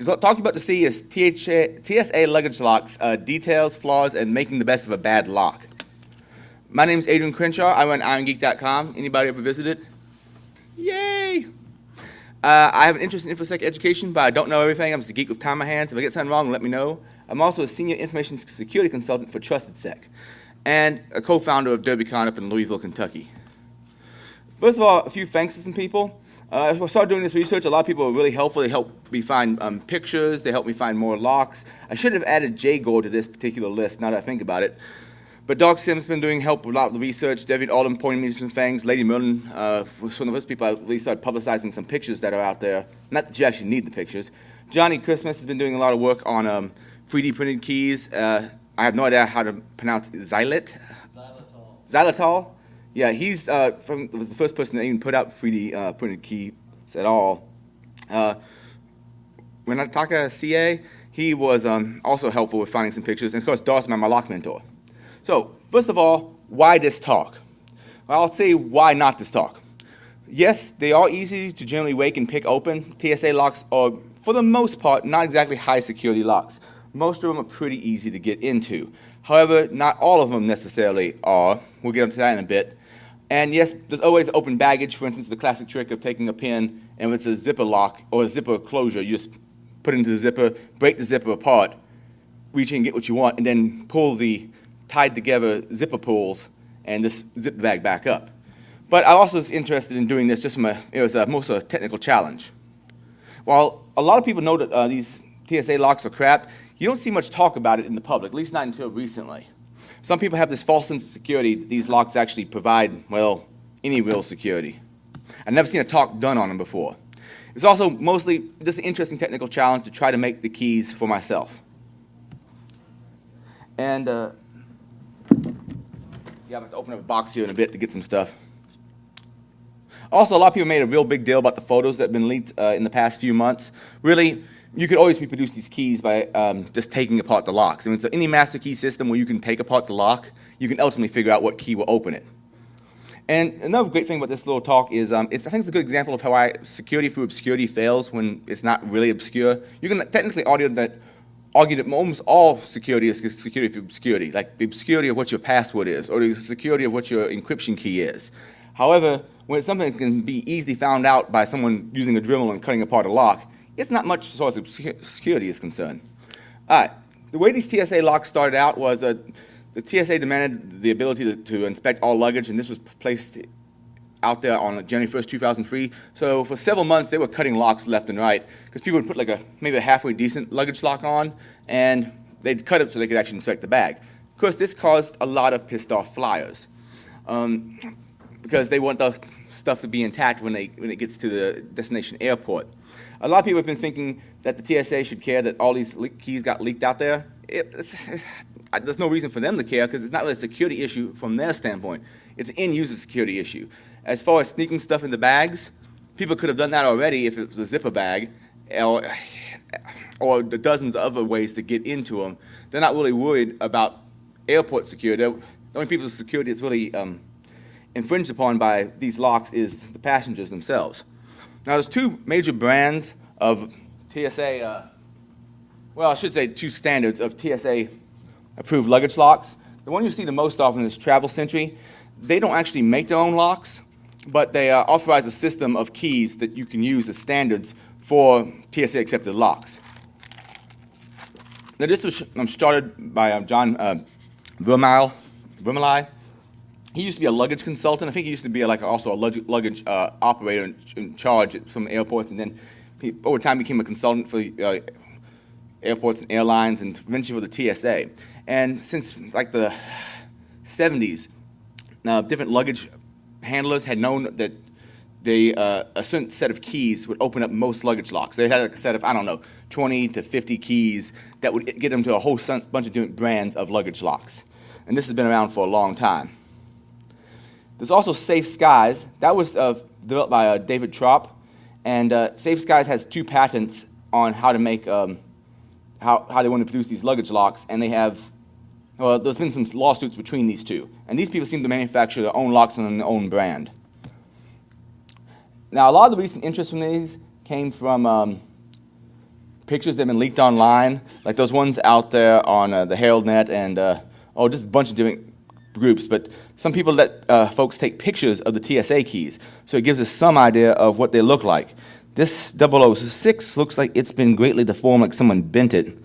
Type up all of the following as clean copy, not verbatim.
the talk you're about to see is TSA luggage locks, details, flaws, and making the best of a bad lock. My name is Adrian Crenshaw. I run IronGeek.com. Anybody ever visited? Yay! I have an interest in InfoSec education, but I don't know everything. I'm just a geek with time on my hands. If I get something wrong, let me know. I'm also a senior information security consultant for TrustedSec and a co-founder of DerbyCon up in Louisville, Kentucky. First of all, a few thanks to some people. As I started doing this research, a lot of people were really helpful. They helped me find pictures. They helped me find more locks. I should have added JGore to this particular list, now that I think about it. But Doc Sim's been doing help with a lot of the research. David Alden pointed me to some things. Lady Merlin was one of the first people I really started publicizing some pictures that are out there. Not that you actually need the pictures. Johnny Christmas has been doing a lot of work on 3D printed keys. I have no idea how to pronounce Xylitol. Xylitol? Yeah, he's was the first person to even put out 3D printed keys at all. When I talk to CA, he was also helpful with finding some pictures. And of course, Darcy, my lock mentor. So, first of all, why this talk? Well, I'll say why not this talk. Yes, they are easy to generally wake and pick open. TSA locks are, for the most part, not exactly high security locks. Most of them are pretty easy to get into. However, not all of them necessarily are. We'll get into that in a bit. And yes, there's always open baggage. For instance, the classic trick of taking a pin, and if it's a zipper lock or a zipper closure, you just put it into the zipper, break the zipper apart, reach in and get what you want, and then pull the tied together zipper pulls and just zip the bag back up. But I also was interested in doing this just from it was most of a technical challenge. While a lot of people know that these TSA locks are crap, you don't see much talk about it in the public, at least not until recently. Some people have this false sense of security that these locks actually provide, well, any real security. I've never seen a talk done on them before. It's also mostly just an interesting technical challenge to try to make the keys for myself. And yeah, I'm going to open up a box here in a bit to get some stuff. Also, a lot of people made a real big deal about the photos that have been leaked in the past few months. Really, you could always reproduce these keys by just taking apart the locks. I mean, so any master key system where you can take apart the lock, you can ultimately figure out what key will open it. And another great thing about this little talk is I think it's a good example of how security through obscurity fails when it's not really obscure. You can technically argue that almost all security is security through obscurity, like the obscurity of what your password is, or the security of what your encryption key is. However, when it's something that can be easily found out by someone using a Dremel and cutting apart a lock, it's not much as far as security is concerned. All right, the way these TSA locks started out was the TSA demanded the ability to inspect all luggage, and this was placed out there on January 1st, 2003. So for several months, they were cutting locks left and right because people would put like maybe a halfway decent luggage lock on, and they'd cut it so they could actually inspect the bag. Of course, this caused a lot of pissed off flyers because they want the stuff to be intact when it gets to the destination airport. A lot of people have been thinking that the TSA should care that all these keys got leaked out there. There's no reason for them to care because it's not really a security issue from their standpoint. It's an end-user security issue. As far as sneaking stuff in the bags, people could have done that already if it was a zipper bag or the dozens of other ways to get into them. They're not really worried about airport security. The only people's security that's really infringed upon by these locks is the passengers themselves. Now, there's two major brands of TSA, well, I should say two standards of TSA-approved luggage locks. The one you see the most often is Travel Sentry. They don't actually make their own locks, but they authorize a system of keys that you can use as standards for TSA-accepted locks. Now, this was started by John Vermeil. He used to be a luggage consultant. I think he used to be also a luggage operator in charge at some airports, and then he, over time, became a consultant for airports and airlines, and eventually for the TSA. And since like the 70s, different luggage handlers had known that a certain set of keys would open up most luggage locks. They had a set of, 20 to 50 keys that would get them to a whole bunch of different brands of luggage locks. And this has been around for a long time. There's also Safe Skies. That was developed by David Trop. And Safe Skies has 2 patents on how to make, how they want to produce these luggage locks. And they have, well, there's been some lawsuits between these two. And these people seem to manufacture their own locks on their own brand. Now, a lot of the recent interest from these came from pictures that have been leaked online, like those ones out there on the HeraldNet and just a bunch of different groups. But some people let folks take pictures of the TSA keys, so it gives us some idea of what they look like. This 006 looks like it's been greatly deformed, like someone bent it.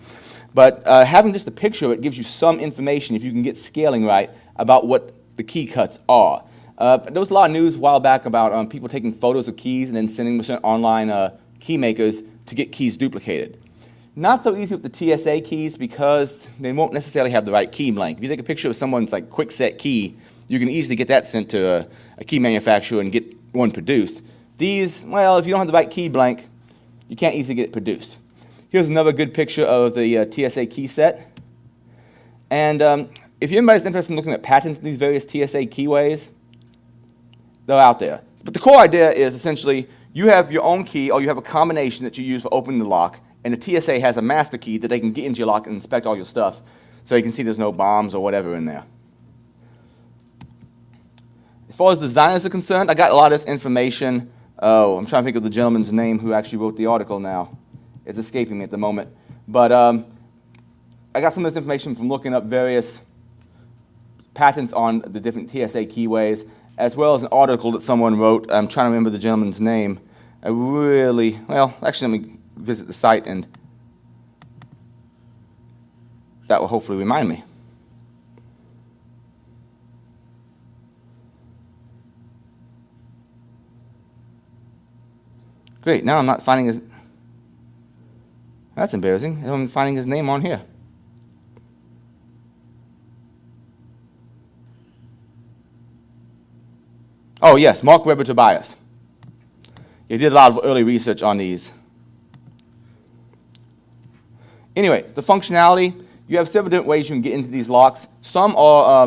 But having just a picture of it gives you some information, if you can get scaling right, about what the key cuts are. There was a lot of news a while back about people taking photos of keys and then sending them to online key makers to get keys duplicated. Not so easy with the TSA keys because they won't necessarily have the right key blank. If you take a picture of someone's like quick set key, you can easily get that sent to a key manufacturer and get one produced. These, well, if you don't have the right key blank, you can't easily get it produced. Here's another good picture of the TSA key set. And if anybody's interested in looking at patents in these various TSA keyways, they're out there. But the core idea is essentially you have your own key or you have a combination that you use for opening the lock, and the TSA has a master key that they can get into your lock and inspect all your stuff so you can see there's no bombs or whatever in there. As far as designers are concerned, I got a lot of this information. Oh, I'm trying to think of the gentleman's name who actually wrote the article now. It's escaping me at the moment. But I got some of this information from looking up various patents on the different TSA keyways, as well as an article that someone wrote. I'm trying to remember the gentleman's name. Actually, let me visit the site, and that will hopefully remind me. Great, now I'm not finding his... That's embarrassing. I'm finding his name on here. Oh, yes, Mark Webber Tobias. He did a lot of early research on these. Anyway, the functionality, you have several different ways you can get into these locks. Some are,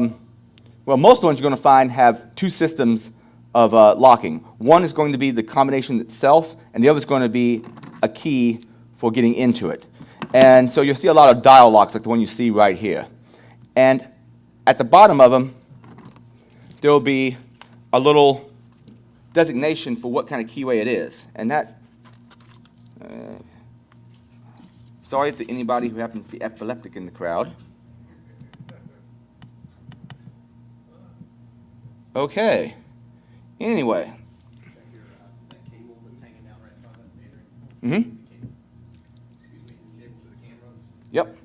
most of the ones you're going to find have two systems of locking. One is going to be the combination itself, and the other is going to be a key for getting into it. And so you'll see a lot of dial locks like the one you see right here. And at the bottom of them, there will be a little designation for what kind of keyway it is. And that, sorry to anybody who happens to be epileptic in the crowd. Okay. Anyway. Mm-hmm. Yep.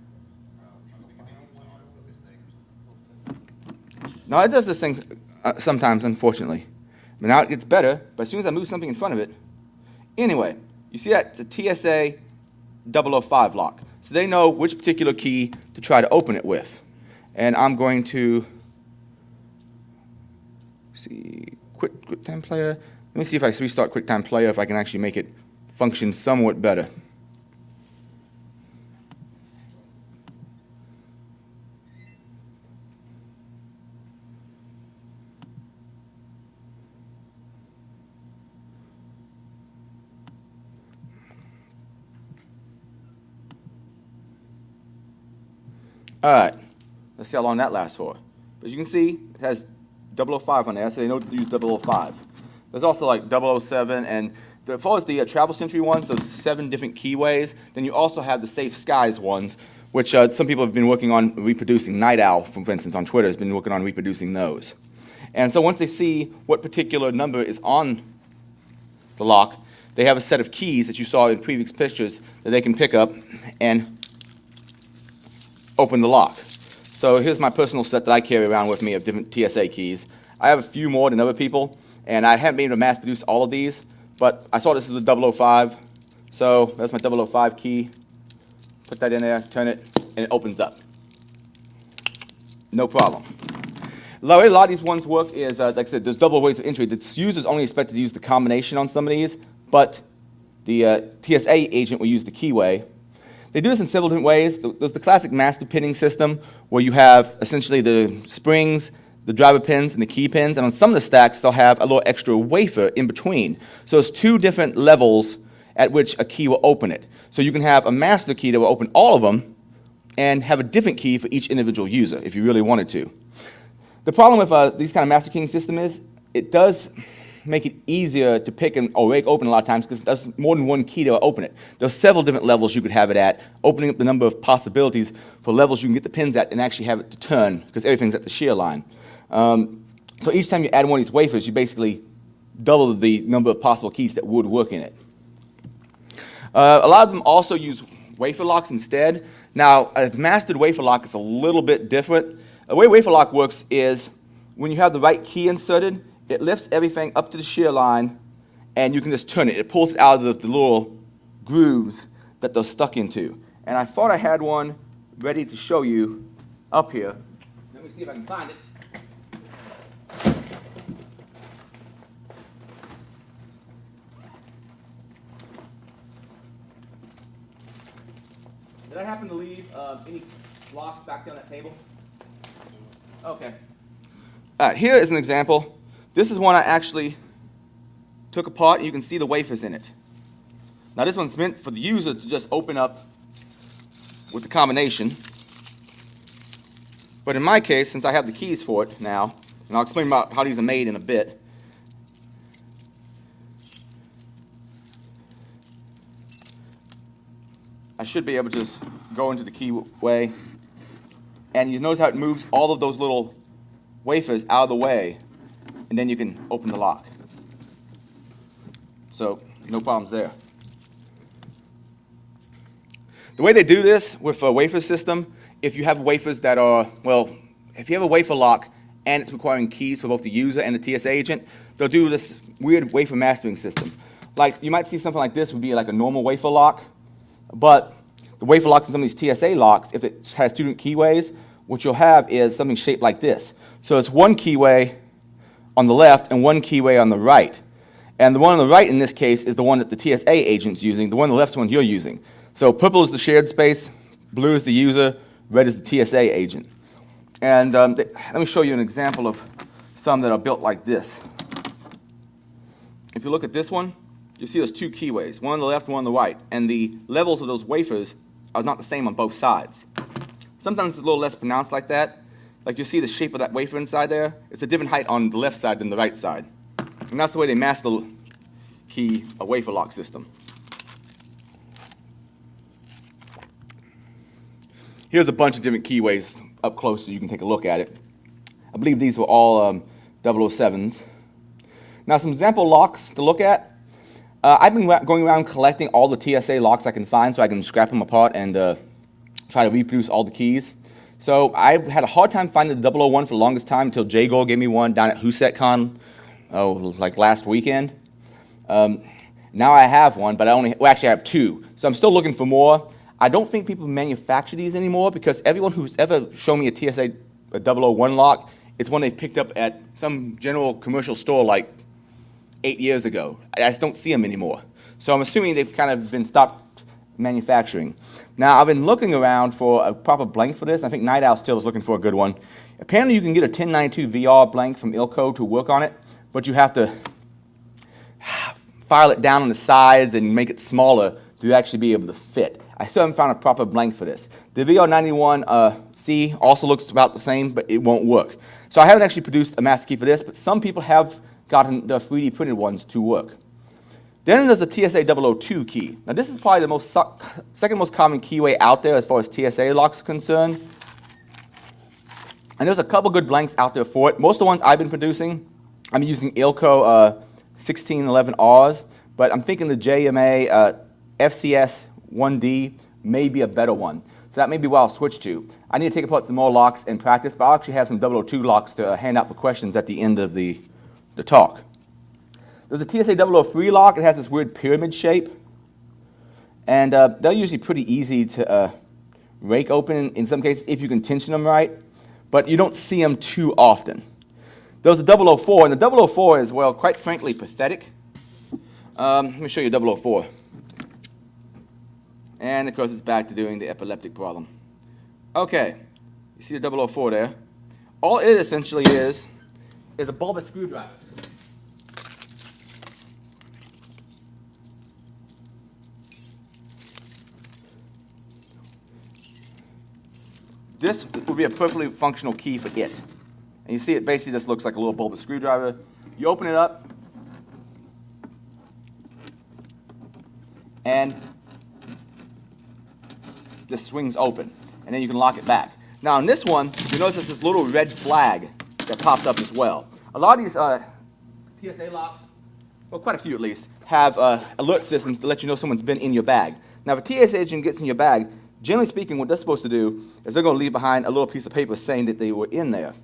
Now it does this thing sometimes, unfortunately. But now it gets better, but as soon as I move something in front of it. Anyway, you see that? It's a TSA 005 lock. So they know which particular key to try to open it with. And I'm going to see, quit QuickTime Player. Let me see if I restart QuickTime Player, if I can actually make it function somewhat better. All right, let's see how long that lasts for. But you can see it has 005 on there, so they know to use 005. There's also like 007, and as far as the Travel Sentry ones, those 7 different keyways, then you also have the Safe Skies ones, which some people have been working on reproducing. Night Owl, for instance, on Twitter has been working on reproducing those. And so once they see what particular number is on the lock, they have a set of keys that you saw in previous pictures that they can pick up and open the lock. So here's my personal set that I carry around with me of different TSA keys. I have a few more than other people, and I haven't been able to mass produce all of these, but I saw this is a 005, so that's my 005 key. Put that in there, turn it, and it opens up. No problem. The way a lot of these ones work is, like I said, there's double ways of entry. The user's only expected to use the combination on some of these, but the TSA agent will use the keyway. They do this in several different ways. There's the classic master pinning system where you have essentially the springs, the driver pins, and the key pins, and on some of the stacks they'll have a little extra wafer in between. So there's 2 different levels at which a key will open it. So you can have a master key that will open all of them and have a different key for each individual user if you really wanted to. The problem with these kind of master keying system is it does make it easier to pick or rake open a lot of times because there's more than one key to open it. There's several different levels you could have it at, opening up the number of possibilities for levels you can get the pins at and actually have it to turn because everything's at the shear line. So each time you add one of these wafers, you basically double the number of possible keys that would work in it. A lot of them also use wafer locks instead. Now, a mastered wafer lock is a little bit different. The way wafer lock works is when you have the right key inserted, it lifts everything up to the shear line, and you can just turn it. It pulls it out of the little grooves that they're stuck into. And I thought I had one ready to show you up here. Let me see if I can find it. Did I happen to leave any locks back there on that table? Okay. All right, here is an example. This is one I actually took apart, and you can see the wafers in it. Now this one's meant for the user to just open up with the combination. But in my case, since I have the keys for it now, and I'll explain about how these are made in a bit, I should be able to just go into the Keyway, and you notice how it moves all of those little wafers out of the way, and then you can open the lock. So, no problems there. The way they do this with a wafer system, if you have wafers that are, well, if you have a wafer lock and it's requiring keys for both the user and the TSA agent, they'll do this weird wafer mastering system. Like, you might see something like this would be like a normal wafer lock, but the wafer locks in some of these TSA locks, if it has student keyways, what you'll have is something shaped like this. So it's one keyway on the left and one keyway on the right. And the one on the right in this case is the one that the TSA agent's using, the one on the left is the one you're using. So purple is the shared space, blue is the user, red is the TSA agent. And let me show you an example of some that are built like this. If you look at this one, you see there's two keyways, one on the left, one on the right, and the levels of those wafers are not the same on both sides. Sometimes it's a little less pronounced like that. Like you see the shape of that wafer inside there, it's a different height on the left side than the right side. And that's the way they master key a wafer lock system. Here's a bunch of different keyways up close so you can take a look at it. I believe these were all 007s. Now some example locks to look at. I've been going around collecting all the TSA locks I can find so I can scrap them apart and try to reproduce all the keys. So I had a hard time finding the 001 for the longest time until Jay Gore gave me one down at HUSETCon, like last weekend. Now I have one, but actually I have two. So I'm still looking for more. I don't think people manufacture these anymore because everyone who's ever shown me a TSA 001 lock, it's one they picked up at some general commercial store like 8 years ago. I just don't see them anymore. So I'm assuming they've kind of been stopped manufacturing. Now, I've been looking around for a proper blank for this. I think Night Owl still is looking for a good one. Apparently, you can get a 1092 VR blank from Ilco to work on it, but you have to file it down on the sides and make it smaller to actually be able to fit. I still haven't found a proper blank for this. The VR91C also looks about the same, but it won't work. So I haven't actually produced a master key for this, but some people have gotten the 3D printed ones to work. Then there's the TSA 002 key. Now this is probably the second most common keyway out there as far as TSA locks are concerned. And there's a couple good blanks out there for it. Most of the ones I've been producing, I'm using Ilco 1611Rs, but I'm thinking the JMA FCS 1D may be a better one. So that may be what I'll switch to. I need to take apart some more locks in practice, but I'll actually have some 002 locks to hand out for questions at the end of the talk. There's a TSA 003 lock. It has this weird pyramid shape. And they're usually pretty easy to rake open in some cases if you can tension them right. But you don't see them too often. There's a 004, and the 004 is, well, quite frankly, pathetic. Let me show you 004. And, of course, it's back to doing the epileptic problem. Okay, you see the 004 there. All it essentially is a bulbous screwdriver. This would be a perfectly functional key for it. And you see it basically just looks like a little bulbous screwdriver. You open it up, and this swings open, and then you can lock it back. Now in this one, you notice there's this little red flag that popped up as well. A lot of these TSA locks, well, quite a few at least, have alert systems to let you know someone's been in your bag. Now, if a TSA agent gets in your bag, generally speaking, what they're supposed to do is they're going to leave behind a little piece of paper saying that they were in there.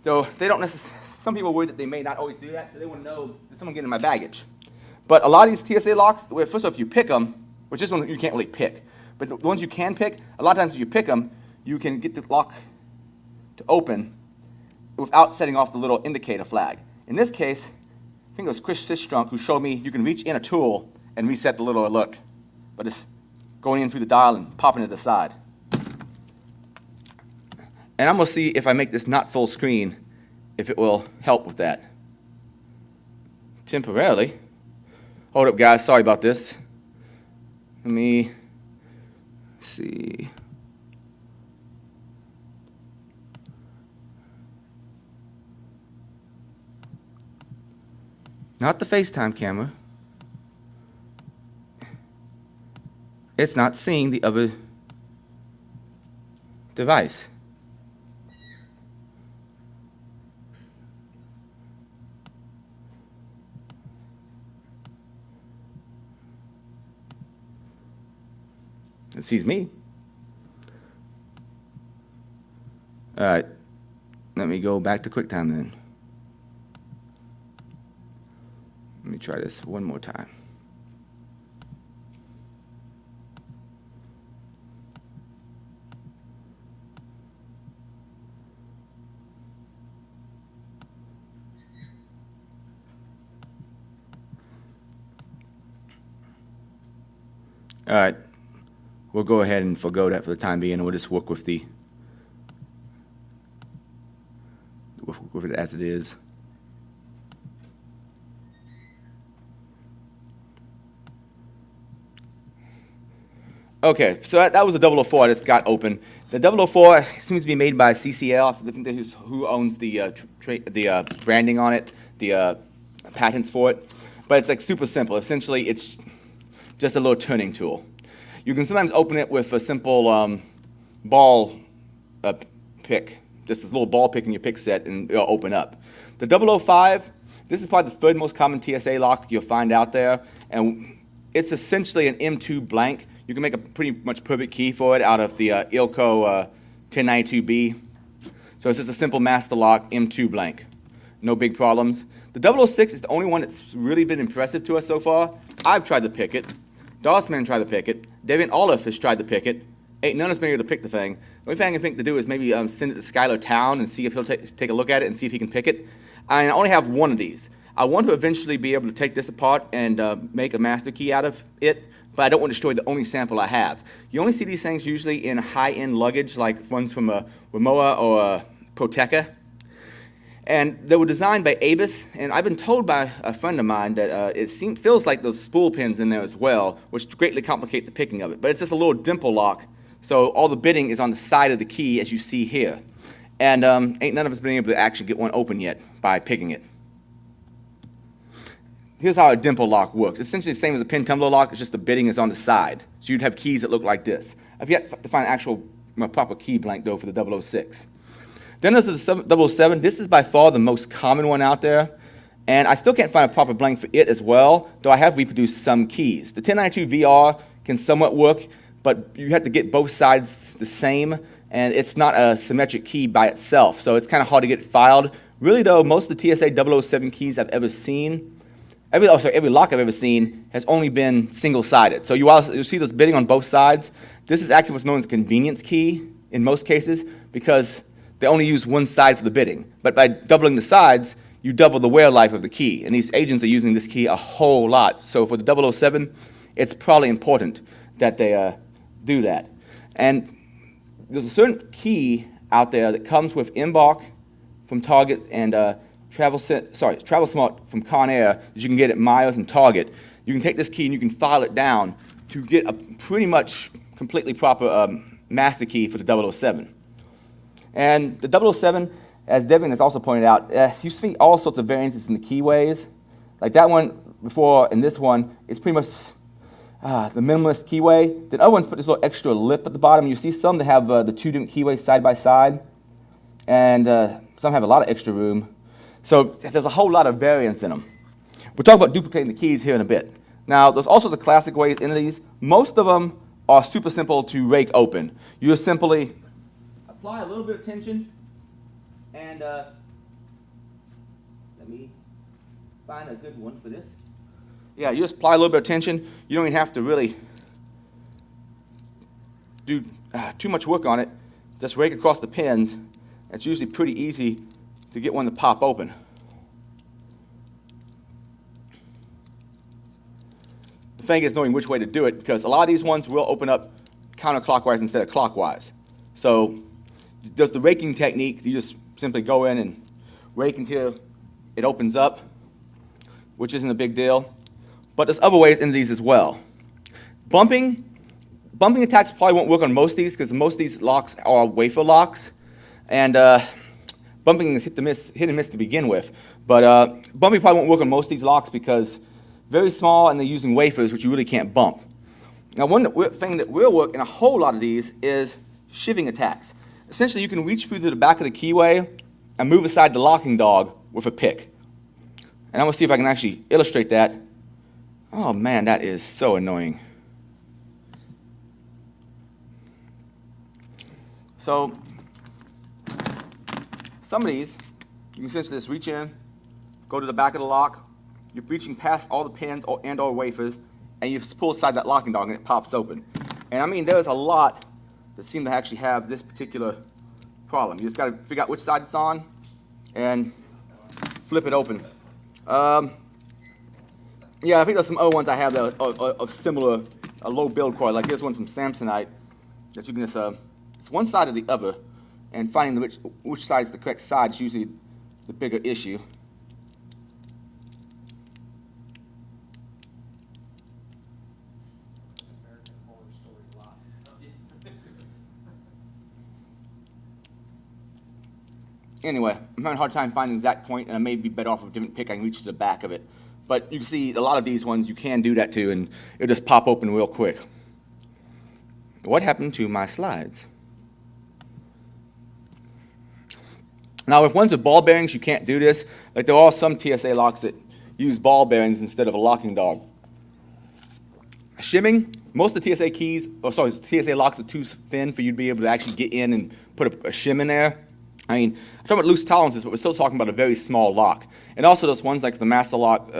Though they don't necessarily, some people are worried that they may not always do that, so they want to know that someone getting in my baggage. But a lot of these TSA locks, well, first of all, if you pick them, which this one you can't really pick, but the ones you can pick, a lot of times if you pick them, you can get the lock to open without setting off the little indicator flag. In this case, I think it was Chris Sistrunk who showed me you can reach in a tool and reset the little alert. But it's going in through the dial and popping it aside. And I'm going to see if I make this not full screen, if it will help with that. Temporarily. Hold up, guys. Sorry about this. Let me see. Not the FaceTime camera. It's not seeing the other device. It sees me. All right. Let me go back to QuickTime then. Let me try this one more time. All right, we'll go ahead and forgo that for the time being, and we'll just work with it as it is. Okay, so that was a 004 I just got open. The 004 seems to be made by CCL. I think that's who owns the branding on it, the patents for it. But it's like super simple. Essentially, it's just a little turning tool. You can sometimes open it with a simple ball pick, just this little ball pick in your pick set, and it'll open up. The 005, this is probably the third most common TSA lock you'll find out there, and it's essentially an M2 blank. You can make a pretty much perfect key for it out of the ILCO 1092B. So it's just a simple master lock M2 blank. No big problems. The 006 is the only one that's really been impressive to us so far. I've tried to pick it. Dossman tried to pick it. David Olive has tried to pick it. Ain't none of us been able to pick the thing. The only thing I can think to do is maybe send it to Skylar Town and see if he'll take a look at it and see if he can pick it. I only have one of these. I want to eventually be able to take this apart and make a master key out of it, but I don't want to destroy the only sample I have. You only see these things usually in high-end luggage, like ones from a Rimowa or a Proteca. And they were designed by Avis, and I've been told by a friend of mine that feels like those spool pins in there as well, which greatly complicate the picking of it. But it's just a little dimple lock, so all the bitting is on the side of the key, as you see here. And ain't none of us been able to actually get one open yet by picking it. Here's how a dimple lock works. It's essentially the same as a pin tumbler lock, it's just the bitting is on the side. So you'd have keys that look like this. I've yet to find an actual proper key blank, though, for the 006. Then there's the 007. This is by far the most common one out there. And I still can't find a proper blank for it as well, though I have reproduced some keys. The 1092 VR can somewhat work, but you have to get both sides the same, and it's not a symmetric key by itself, so it's kind of hard to get filed. Really, though, most of the TSA 007 keys I've ever seen, every lock I've ever seen has only been single-sided. So you'll see those bitting on both sides. This is actually what's known as a convenience key in most cases, because they only use one side for the bitting. But by doubling the sides, you double the wear life of the key. And these agents are using this key a whole lot. So for the 007, it's probably important that they do that. And there's a certain key out there that comes with Embark from Target and Travel Smart from Conair that you can get at Myers and Target. You can take this key and you can file it down to get a pretty much completely proper master key for the 007. And the 007, as Devin has also pointed out, you see all sorts of variances in the keyways. Like that one before and this one, it's pretty much the minimalist keyway. Then other ones put this little extra lip at the bottom. You see some that have the two different keyways side by side, and some have a lot of extra room. So there's a whole lot of variance in them. We'll talk about duplicating the keys here in a bit. Now, there's also the classic ways into these. Most of them are super simple to rake open. You just simply apply a little bit of tension, and let me find a good one for this. Yeah, you just apply a little bit of tension. You don't even have to really do too much work on it. Just rake across the pins. It's usually pretty easy to get one to pop open. The thing is knowing which way to do it, because a lot of these ones will open up counterclockwise instead of clockwise. So there's the raking technique. You just simply go in and rake until it opens up, which isn't a big deal. But there's other ways into these as well. Bumping attacks probably won't work on most of these, because most of these locks are wafer locks. And bumping is hit and miss to begin with. But bumping probably won't work on most of these locks because very small and they're using wafers, which you really can't bump. Now, one thing that will work in a whole lot of these is shivving attacks. Essentially, you can reach through to the back of the keyway and move aside the locking dog with a pick. And I'm going to see if I can actually illustrate that. Oh man, that is so annoying. So, some of these, you can essentially just reach in, go to the back of the lock, you're reaching past all the pins and or wafers, and you just pull aside that locking dog and it pops open. And I mean, there's a lot that seem to actually have this particular problem. You just got to figure out which side it's on and flip it open. Yeah, I think there's some other ones I have that are of similar, low build quality. Like this one from Samsonite, that you can just, it's one side or the other, and finding which side is the correct side is usually the bigger issue. Anyway, I'm having a hard time finding the exact point, and I may be better off with a different pick. I can reach to the back of it. But you can see a lot of these ones, you can do that too, and it'll just pop open real quick. What happened to my slides? Now, with ones with ball bearings, you can't do this. Like there are some TSA locks that use ball bearings instead of a locking dog. Shimming, most of the TSA keys, TSA locks are too thin for you to be able to actually get in and put a shim in there. I mean, I'm talking about loose tolerances, but we're still talking about a very small lock. And also those ones like the Master Lock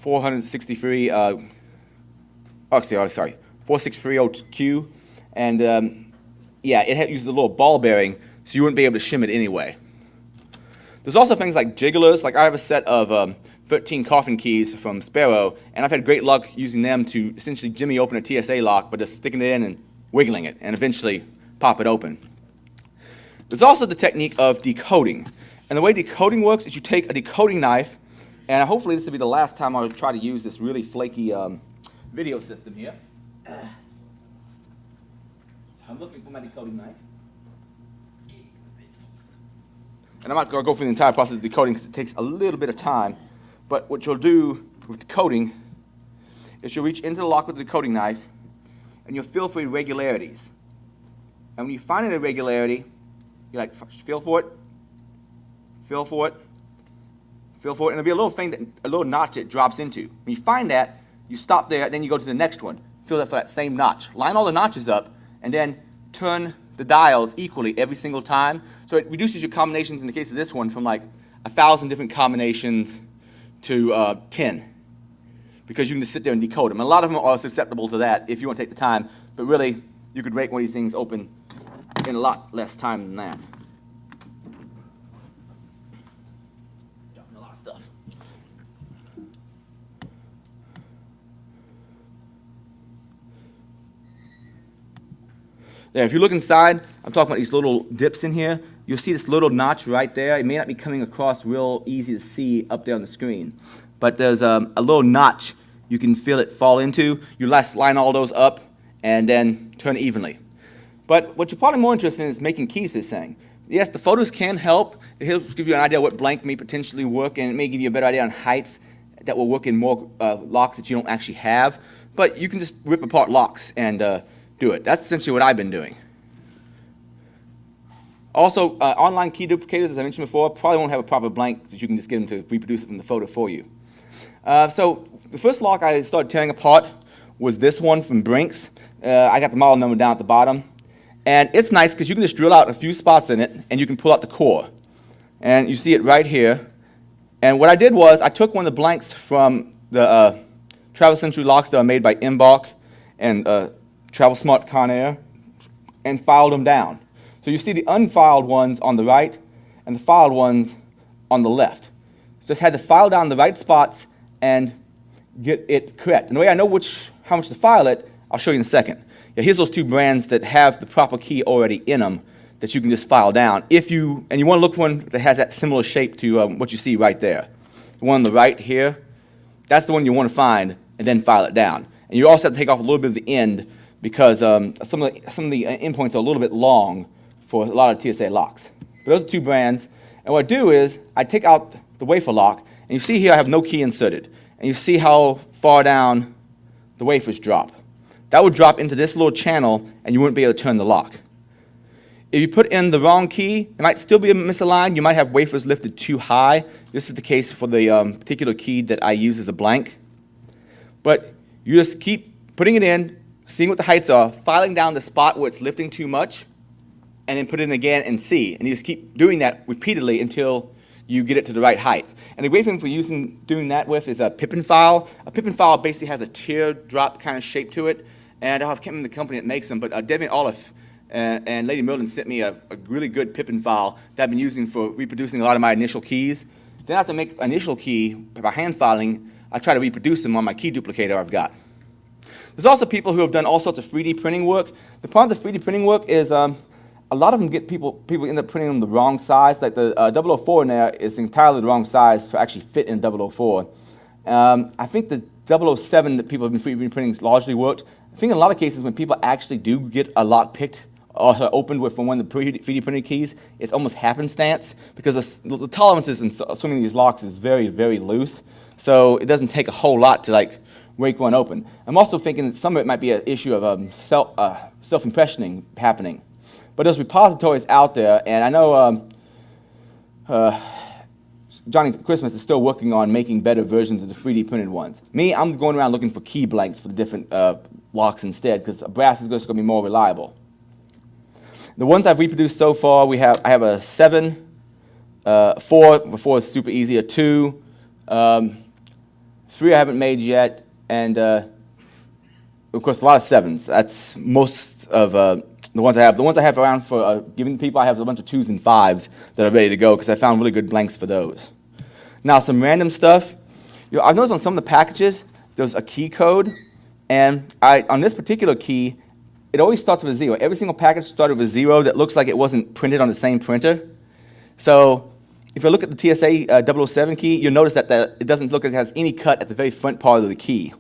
4630Q. And yeah, it uses a little ball bearing, so you wouldn't be able to shim it anyway. There's also things like jigglers. Like I have a set of 13 coffin keys from Sparrow, and I've had great luck using them to essentially jimmy open a TSA lock, but just sticking it in and wiggling it, and eventually pop it open. There's also the technique of decoding. And the way decoding works is you take a decoding knife, and hopefully this will be the last time I'll try to use this really flaky video system here. I'm looking for my decoding knife. And I'm not going to go through the entire process of decoding because it takes a little bit of time. But what you'll do with decoding is you'll reach into the lock with the decoding knife, and you'll feel for irregularities. And when you find an irregularity, you like feel for it, feel for it, feel for it, and it'll be a little thing, a little notch that drops into. When you find that, you stop there, then you go to the next one. Feel that for that same notch. Line all the notches up, and then turn the dials equally every single time. So it reduces your combinations, in the case of this one, from like 1,000 different combinations to 10. Because you can just sit there and decode them. And a lot of them are susceptible to that if you want to take the time. But really, you could rake one of these things open in a lot less time than that. Dropping a lot of stuff. There, if you look inside, I'm talking about these little dips in here. You'll see this little notch right there. It may not be coming across real easy to see up there on the screen. But there's a little notch you can feel it fall into. You line all those up and then turn evenly. But what you're probably more interested in is making keys to this thing. Yes, the photos can help. It helps give you an idea of what blank may potentially work, and it may give you a better idea on height that will work in more locks that you don't actually have. but you can just rip apart locks and do it. That's essentially what I've been doing. Also, online key duplicators, as I mentioned before, probably won't have a proper blank that you can just get them to reproduce it from the photo for you. So the first lock I started tearing apart was this one from Brinks. I got the model number down at the bottom. And it's nice because you can just drill out a few spots in it and you can pull out the core. And you see it right here. And what I did was I took one of the blanks from the Travel Sentry locks that are made by Embark and Travel Smart Conair and filed them down. So you see the unfiled ones on the right and the filed ones on the left. So just had to file down the right spots and get it correct. And the way I know how much to file it, I'll show you in a second. Yeah, here's those two brands that have the proper key already in them that you can just file down. And you want to look for one that has that similar shape to what you see right there. The one on the right here, that's the one you want to find and then file it down. And you also have to take off a little bit of the end because some of the endpoints are a little bit long for a lot of TSA locks. But those are two brands. And what I do is I take out the Wafer Lock, and you see here I have no key inserted. And you see how far down the wafers drop. That would drop into this little channel, and you wouldn't be able to turn the lock. If you put in the wrong key, it might still be misaligned. You might have wafers lifted too high. This is the case for the particular key that I use as a blank. But you just keep putting it in, seeing what the heights are, filing down the spot where it's lifting too much, and then put it in again and see. And you just keep doing that repeatedly until you get it to the right height. And the great thing for doing that with is a pippin file. A pippin file basically has a teardrop kind of shape to it. And I can't remember the company that makes them, but Devin Olive and Lady Milton sent me a really good pippin file that I've been using for reproducing a lot of my initial keys. Then after I make an initial key by hand filing, I try to reproduce them on my key duplicator I've got. There's also people who have done all sorts of 3D printing work. The problem with the 3D printing work is a lot of them get people end up printing them the wrong size. Like the 004 in there is entirely the wrong size to actually fit in 004. I think the 007 that people have been 3D printing has largely worked. I think in a lot of cases when people actually do get a lock picked or opened from one of the 3D printed keys, it's almost happenstance because the tolerances in so many of these locks is very, very loose. So it doesn't take a whole lot to like break one open. I'm also thinking that some of it might be an issue of self-impressioning happening. But there's repositories out there, and I know Johnny Christmas is still working on making better versions of the 3D printed ones. Me, I'm going around looking for key blanks for the different locks instead, because brass is just going to be more reliable. The ones I've reproduced so far, I have a 7, 4 is super easy, a 2, 3 I haven't made yet, and of course a lot of 7s. That's most of the ones I have. The ones I have around for giving people, I have a bunch of 2s and 5s that are ready to go because I found really good blanks for those. Now some random stuff. I've noticed on some of the packages there's a key code, and on this particular key, it always starts with a 0. Every single package started with a 0 that looks like it wasn't printed on the same printer. So if you look at the TSA 007 key, you'll notice that it doesn't look like it has any cut at the very front part of the key.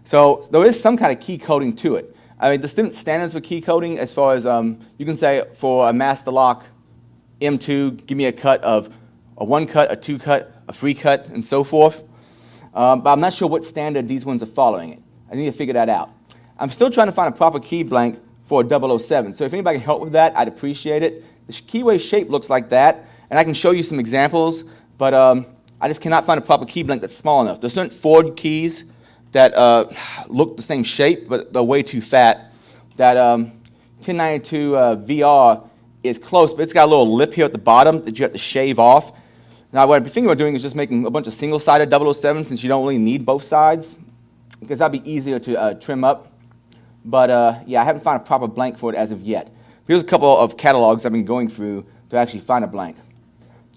So there is some kind of key coding to it. I mean, there's different standards for key coding as far as you can say for a master lock M2, give me a cut of a 1 cut, a 2 cut, a 3 cut, and so forth. But I'm not sure what standard these ones are following it. I need to figure that out. I'm still trying to find a proper key blank for a 007. So if anybody can help with that, I'd appreciate it. The Keyway shape looks like that, and I can show you some examples, but I just cannot find a proper key blank that's small enough. There's certain Ford keys that look the same shape, but they're way too fat. That 1092 VR is close, but it's got a little lip here at the bottom that you have to shave off. Now, what I'd be thinking about doing is just making a bunch of single-sided 007 since you don't really need both sides, because that'd be easier to trim up. But yeah, I haven't found a proper blank for it as of yet. Here's a couple of catalogs I've been going through to actually find a blank.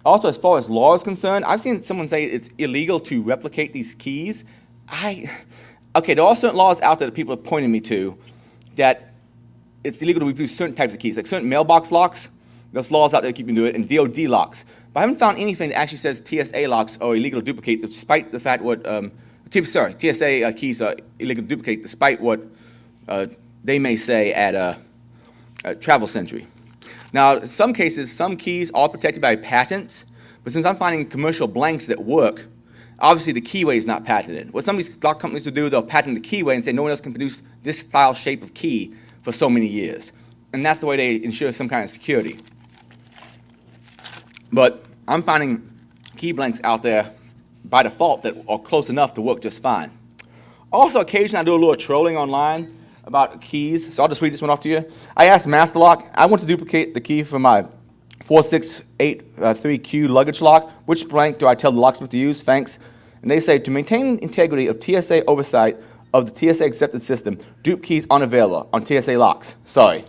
Also, as far as law is concerned, I've seen someone say it's illegal to replicate these keys. Okay, there are certain laws out there that people are pointing me to that it's illegal to reproduce certain types of keys, like certain mailbox locks. There's laws out there that keep you doing it, and DoD locks. But I haven't found anything that actually says TSA locks are illegal to duplicate, despite the fact what TSA keys are illegal to duplicate, despite what they may say at Travel Sentry. Now, in some cases, some keys are protected by patents, but since I'm finding commercial blanks that work, Obviously, the Keyway is not patented. What some of these lock companies will do, they'll patent the Keyway and say no one else can produce this style shape of key for so many years. And that's the way they ensure some kind of security. But I'm finding key blanks out there by default that are close enough to work just fine. Also, occasionally I do a little trolling online about keys, so I'll just read this one off to you. I asked Master Lock, I want to duplicate the key for my 4683Q luggage lock. Which blank do I tell the locksmith to use? Thanks. And they say, to maintain integrity of TSA oversight of the TSA accepted system, dupe keys unavailable on TSA locks. Sorry.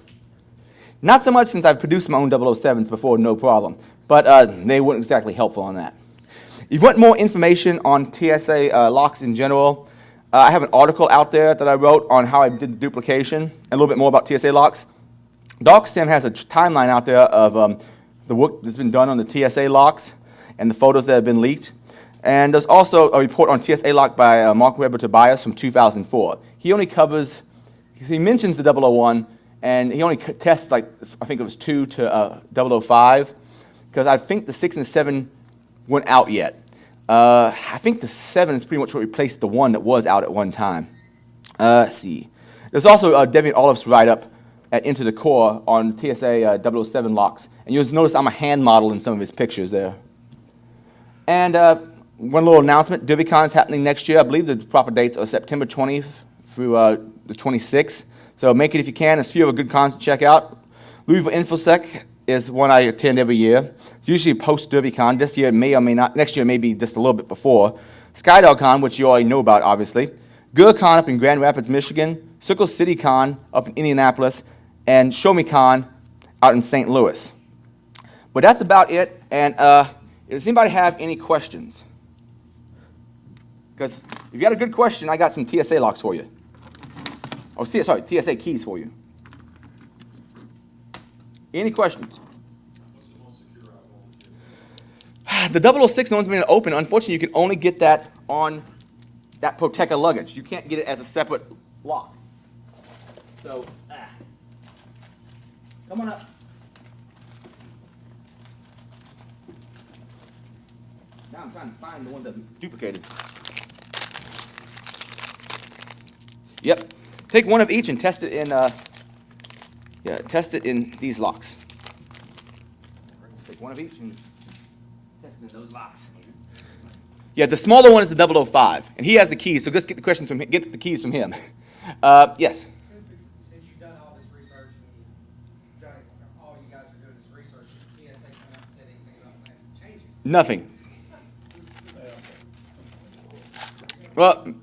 Not so much since I've produced my own 007s before, no problem. But they weren't exactly helpful on that. If you want more information on TSA locks in general, I have an article out there that I wrote on how I did the duplication and a little bit more about TSA locks. DocSim has a timeline out there of the work that's been done on the TSA locks and the photos that have been leaked. And there's also a report on TSA lock by Mark Weber Tobias from 2004. He only covers, he mentions the 001, and he only tests, like, I think it was 2 to 005, because I think the 6 and 7 weren't out yet. I think the 7 is pretty much what replaced the 1 that was out at one time. Let's see. There's also Deviant Olive's write-up at Into the Core on TSA 007 locks. And you'll notice I'm a hand model in some of his pictures there. And one little announcement, DerbyCon is happening next year. I believe the proper dates are September 20th through the 26th. So make it if you can. There's a few of good cons to check out. Louisville InfoSec is one I attend every year. Usually post DerbyCon. This year may or may not. Next year maybe just a little bit before. SkyDogCon, which you already know about, obviously. GurCon up in Grand Rapids, Michigan. Circle City Con up in Indianapolis. And Show Me Con out in St. Louis. But that's about it. And does anybody have any questions? Because if you got a good question, I got some TSA locks for you. Oh, sorry, TSA keys for you. Any questions? What's the most secure out of all the TSA? The 006, no one's been open. Unfortunately, you can only get that on that Protector luggage. You can't get it as a separate lock. So, come on up. Now I'm trying to find the one that's duplicated. Yep. Take one of each and test it in. Test it in these locks. Take one of each and test it in those locks. Yeah, the smaller one is the 005, and he has the keys. So just get the questions from him, get the keys from him. Yes. Since you've done all this research and all you guys are doing this research, has TSA come out and said anything about plans to change it? Nothing. Well,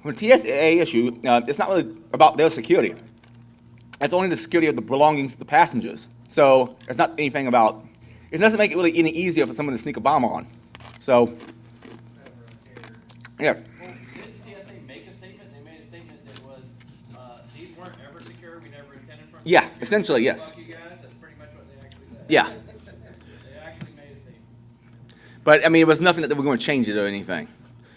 when TSA issue, it's not really about their security. It's only the security of the belongings of the passengers. So it's not anything about, it doesn't make it really any easier for someone to sneak a bomb on. So, yeah. Well, didn't TSA make a statement? They made a statement that was, these weren't ever secure, we never intended for them. Yeah, essentially, yes. Fuck you guys, that's pretty much what they actually said. Yeah. They actually made a statement. But, I mean, it was nothing that they were going to change it or anything.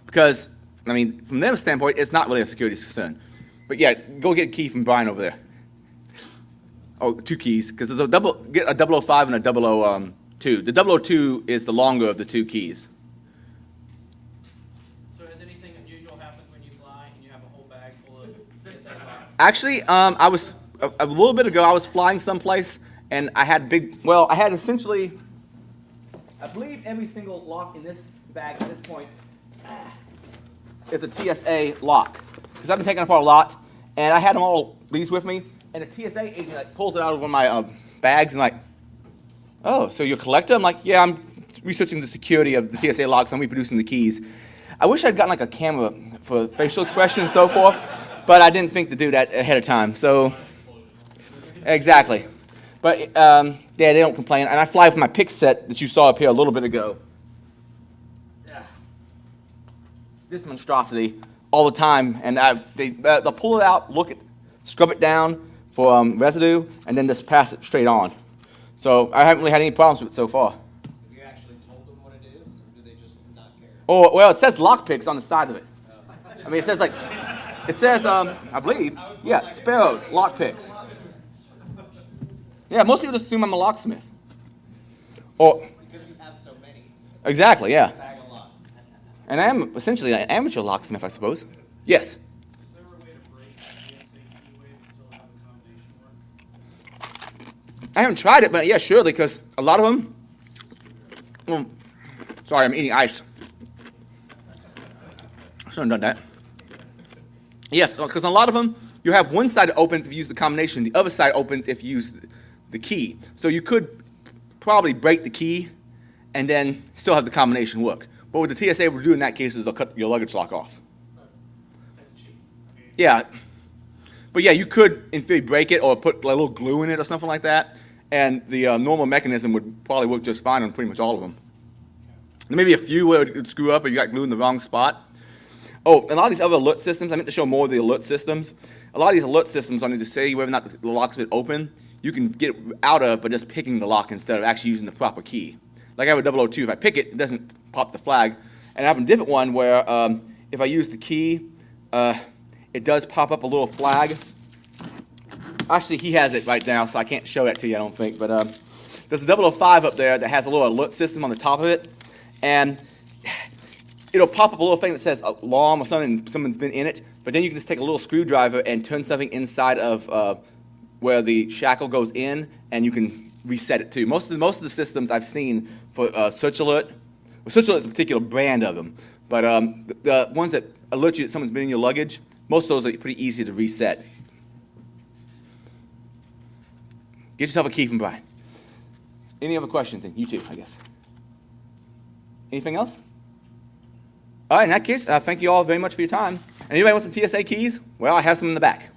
Because, I mean, from their standpoint, it's not really a security concern. But yeah, go get a key from Brian over there. Oh, 2 keys, because there's get a 005 and a 002. The 002 is the longer of the 2 keys. So has anything unusual happened when you fly and you have a whole bag full of TSA locks? Actually, I was, a little bit ago, I was flying someplace, and I had I had essentially, I believe every single lock in this bag at this point is a TSA lock. Because I've been taking apart a lot, and I had them all, these with me, and a TSA agent like, pulls it out of one of my bags and like, oh, so you're a collector? I'm like, yeah, I'm researching the security of the TSA locks. I'm reproducing the keys. I wish I'd gotten like a camera for facial expression and so forth, but I didn't think to do that ahead of time. So, exactly. But yeah, they don't complain. And I fly with my pick set that you saw up here a little bit ago. Yeah. This monstrosity all the time, and they'll pull it out, scrub it down for residue, and then just pass it straight on. So I haven't really had any problems with it so far. Have you actually told them what it is, or do they just not care? Oh, well, it says lockpicks on the side of it. I mean, it says I believe, yeah, sparrows, lockpicks. Yeah, most people just assume I'm a locksmith. Or Because we have so many. exactly, yeah. Tag a lot. And I am essentially an amateur locksmith, I suppose. Yes. Is there a way to break the TSA keyway and still have the combination work? I haven't tried it, but yeah, surely, because a lot of them. Well, sorry, I'm eating ice. I shouldn't have done that. Yes, because a lot of them, you have one side that opens if you use the combination, the other side opens if you use the key. So you could probably break the key and then still have the combination work. But what the TSA will do in that case is they'll cut your luggage lock off. That's cheap. Yeah. But yeah, you could, in theory, break it or put like, a little glue in it or something like that, and the normal mechanism would probably work just fine on pretty much all of them. There may be a few where it would screw up or you got glue in the wrong spot. Oh, and a lot of these other alert systems, I meant to show more of the alert systems. A lot of these alert systems on it to say whether or not the lock's been open, you can get out of by just picking the lock instead of actually using the proper key. Like I have a 002, if I pick it, it doesn't pop the flag. And I have a different one where if I use the key, it does pop up a little flag. Actually, he has it right now, so I can't show that to you, I don't think. But there's a 005 up there that has a little alert system on the top of it. And it'll pop up a little thing that says alarm or something, someone's been in it. But then you can just take a little screwdriver and turn something inside of where the shackle goes in, and you can reset it too. Most of the systems I've seen for Search Alert, well, Search Alert is a particular brand of them, but the ones that alert you that someone's been in your luggage, most of those are pretty easy to reset. Get yourself a key from Brian. Any other questions? You too, I guess. Anything else? All right, in that case, thank you all very much for your time. And anybody want some TSA keys? Well, I have some in the back.